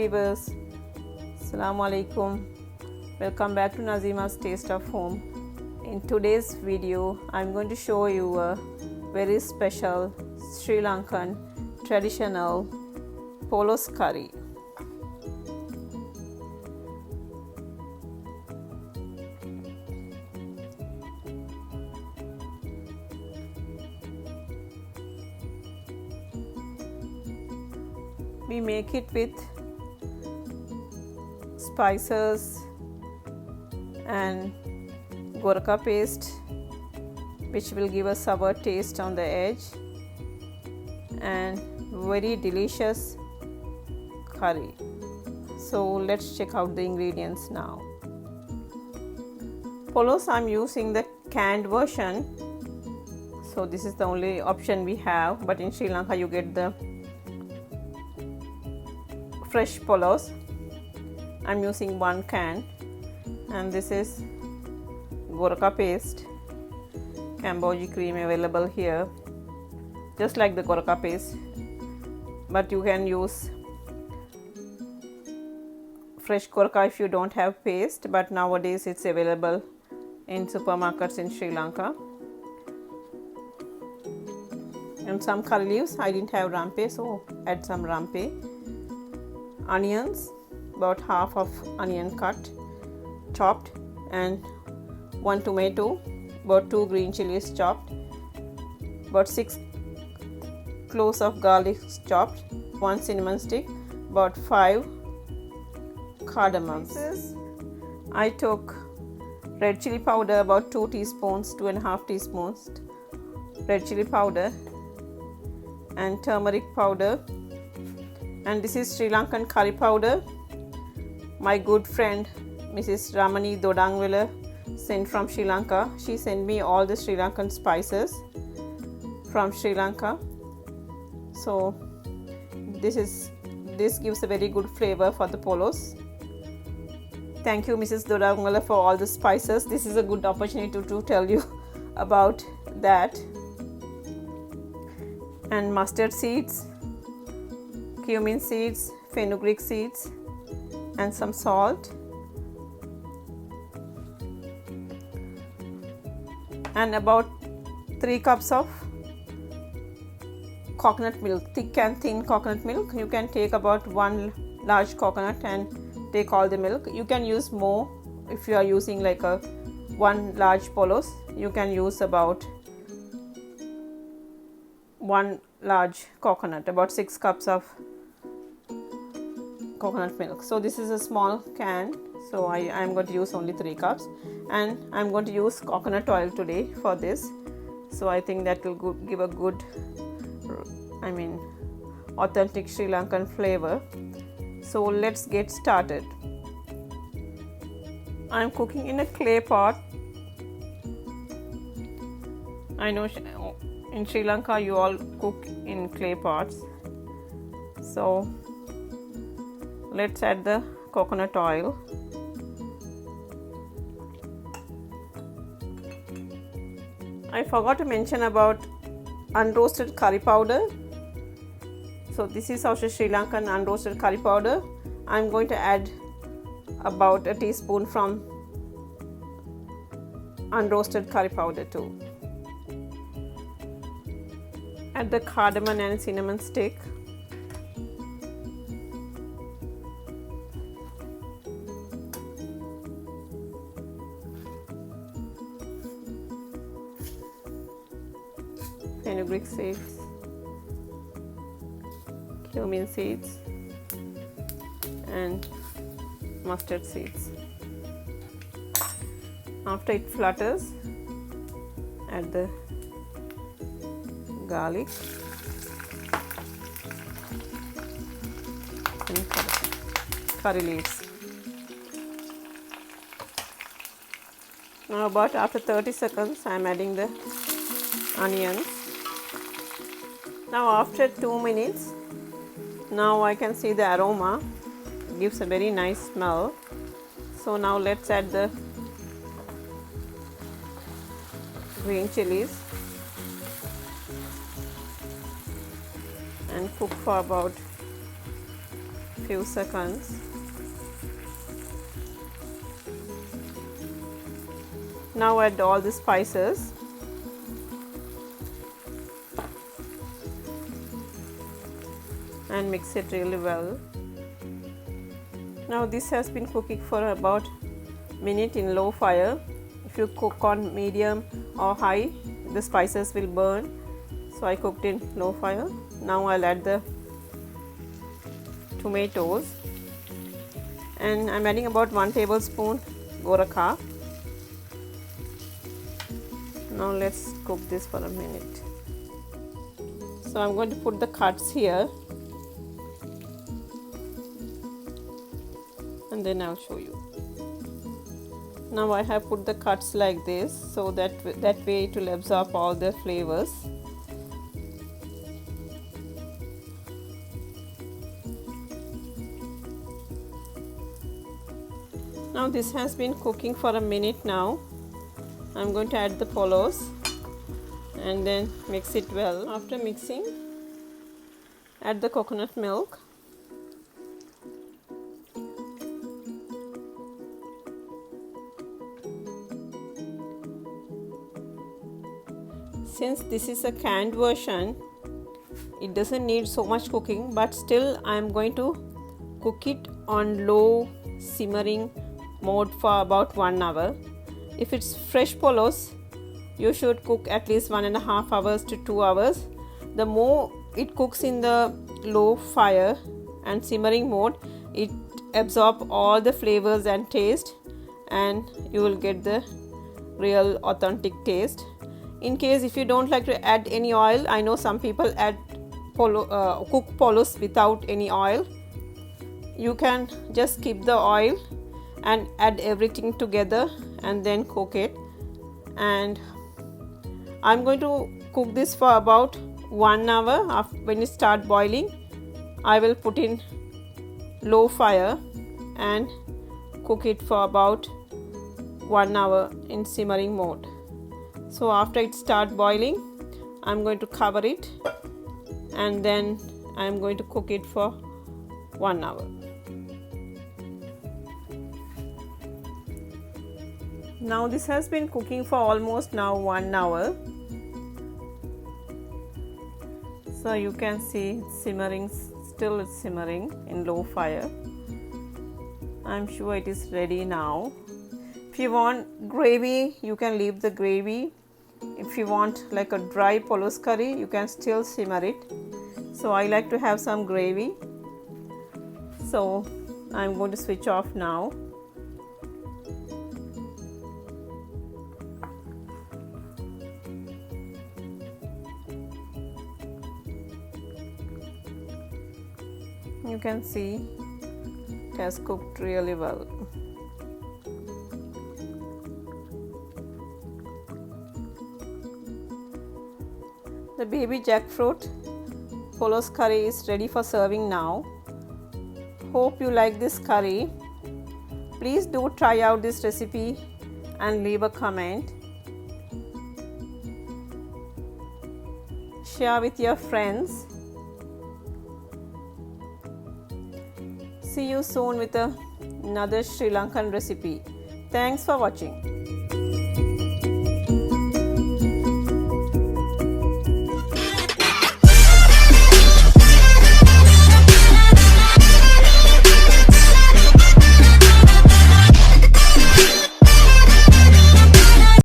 viewers, Assalamu alaikum. Welcome back to Nazima's Taste of Home. In today's video, I'm going to show you a very special Sri Lankan traditional Polos curry. We make it with spices and gorka paste, which will give a sour taste on the edge, and very delicious curry. So let's check out the ingredients now. Polos, I'm using the canned version, so this is the only option we have, but in Sri Lanka you get the fresh polos. I'm using 1 can, and this is gorka paste, Cambogia cream available here, just like the gorka paste, but you can use fresh gorka if you don't have paste, but nowadays it's available in supermarkets in Sri Lanka. And some curry leaves. I didn't have rampe, so add some rampe. Onions, about half of onion cut, chopped, and 1 tomato, about 2 green chilies chopped, about 6 cloves of garlic chopped, 1 cinnamon stick, about 5 cardamoms. I took red chili powder, about 2 teaspoons, 2.5 teaspoons red chili powder, and turmeric powder. And this is Sri Lankan curry powder. My good friend Mrs. Ramani Dodangwala sent from Sri Lanka. She sent me all the Sri Lankan spices from Sri Lanka. So this gives a very good flavor for the polos. Thank you, Mrs. Dodangwala, for all the spices. This is a good opportunity to tell you about that. And mustard seeds, cumin seeds, fenugreek seeds, and some salt, and about 3 cups of coconut milk, thick and thin coconut milk. You can take about 1 large coconut and take all the milk. You can use more if you are using like a 1 large polos. You can use about 1 large coconut, about 6 cups of coconut milk. So this is a small can, so I am going to use only 3 cups, and I am going to use coconut oil today for this. So I think that will give a good, authentic Sri Lankan flavor. So let's get started. I am cooking in a clay pot. I know in Sri Lanka you all cook in clay pots. So let's add the coconut oil. I forgot to mention about unroasted curry powder. So this is also Sri Lankan unroasted curry powder. I'm going to add about a teaspoon from unroasted curry powder too. Add the cardamom and cinnamon stick. Fenugreek seeds, cumin seeds, and mustard seeds. After it flutters, add the garlic and curry leaves. Now about after 30 seconds I am adding the onions. Now after 2 minutes, now I can see the aroma. It gives a very nice smell. So now let's add the green chilies and cook for about few seconds. Now add all the spices. And mix it really well. Now this has been cooking for about a minute in low fire. If you cook on medium or high, the spices will burn. So I cooked in low fire. Now I'll add the tomatoes, and I'm adding about 1 tablespoon goraka. Now let's cook this for a minute. So I'm going to put the cuts here, and then I'll show you. Now I have put the cuts like this, so that way it will absorb all the flavors. Now this has been cooking for a minute now. I'm going to add the polos and then mix it well. After mixing, add the coconut milk. Since this is a canned version, it doesn't need so much cooking, but still I am going to cook it on low simmering mode for about 1 hour. If it's fresh polos, you should cook at least 1.5 hours to 2 hours. The more it cooks in the low fire and simmering mode, it absorbs all the flavors and taste, and you will get the real authentic taste. In case if you don't like to add any oil, I know some people add cook polos without any oil. You can just skip the oil and add everything together and then cook it. And I'm going to cook this for about 1 hour. When it starts boiling, I will put in low fire and cook it for about 1 hour in simmering mode. So after it starts boiling, I'm going to cover it, and then I'm going to cook it for 1 hour. Now this has been cooking for almost now 1 hour. So you can see it's simmering, still it's simmering in low fire. I'm sure it is ready now. If you want gravy, you can leave the gravy. If you want like a dry polos curry, you can still simmer it. So I like to have some gravy. So I'm going to switch off now. You can see it has cooked really well. The baby jackfruit polos curry is ready for serving now. Hope you like this curry. Please do try out this recipe and leave a comment. Share with your friends. See you soon with another Sri Lankan recipe. Thanks for watching.